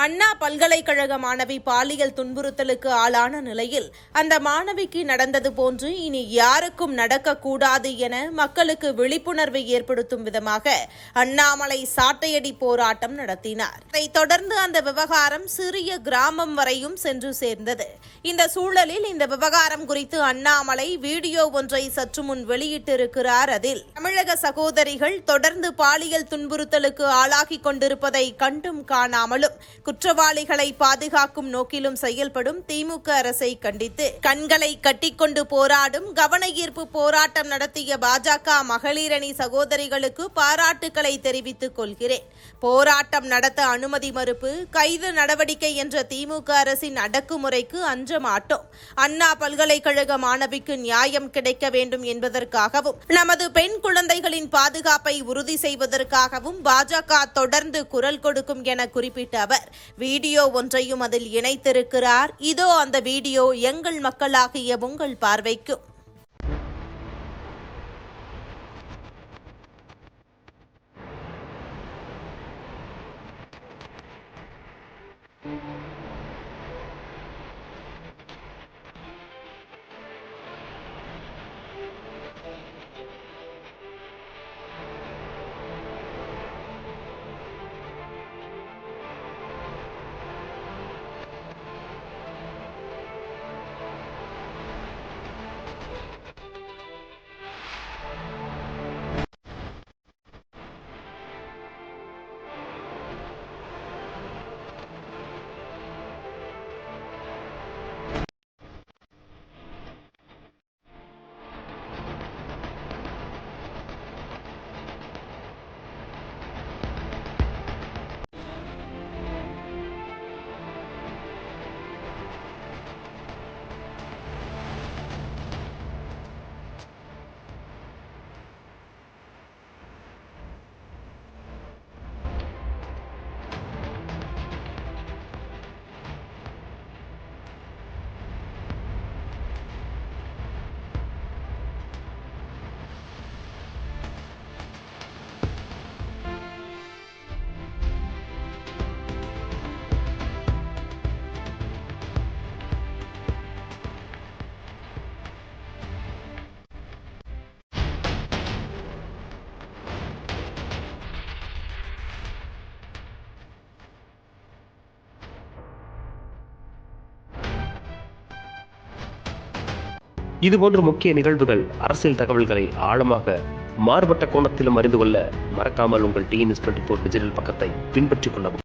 அண்ணா பல்கலைக்கழக மாணவி பாலியல் துன்புறுத்தலுக்கு ஆளான நிலையில் அந்த மாணவிக்கு நடந்தது போன்று இனி யாருக்கும் நடக்கக்கூடாது என மக்களுக்கு விழிப்புணர்வை ஏற்படுத்தும் விதமாக அண்ணாமலை சாட்டையடி போராட்டம் நடத்தினார். இதைத் தொடர்ந்து அந்த விவகாரம் சிறிய கிராமம் வரையும் சென்று சேர்ந்தது. இந்த சூழலில் இந்த விவகாரம் குறித்து அண்ணாமலை வீடியோ ஒன்றை சற்று முன் வெளியிட்டிருக்கிறார். அதில் தமிழக சகோதரிகள் தொடர்ந்து பாலியல் துன்புறுத்தலுக்கு ஆளாகிக் கொண்டிருப்பதை கண்டும் காணாமலும் குற்றவாளிகளை பாதுகாக்கும் நோக்கிலும் செயல்படும் திமுக அரசை கண்டித்து கண்களை கட்டிக்கொண்டு போராடும் கவன ஈர்ப்பு போராட்டம் நடத்திய பாஜக மகளிரணி சகோதரிகளுக்கு பாராட்டுக்களை தெரிவித்துக் கொள்கிறேன். போராட்டம் நடத்த அனுமதி மறுப்பு, கைது நடவடிக்கை என்ற திமுக அரசின் அடக்குமுறைக்கு அஞ்ச மாட்டோம். அண்ணா பல்கலைக்கழக மாணவிக்கு நியாயம் கிடைக்க வேண்டும் என்பதற்காகவும் நமது பெண் குழந்தைகளின் பாதுகாப்பை உறுதி செய்வதற்காகவும் பாஜக தொடர்ந்து குரல் கொடுக்கும் என குறிப்பிட்ட அவர் வீடியோ ஒன்றையும் அதில் இணைத்திருக்கிறார். இதோ அந்த வீடியோ எங்கள் மக்களாகிய உங்கள் பார்வைக்கு. இதுபோன்ற முக்கிய நிகழ்வுகள், அரசியல் தகவல்களை ஆழமாக மாறுபட்ட கோணத்திலும் அறிந்து கொள்ள மறக்காமல் உங்கள் TNS24 டிஜிட்டல் பக்கத்தை பின்பற்றிக் கொள்ளவும்.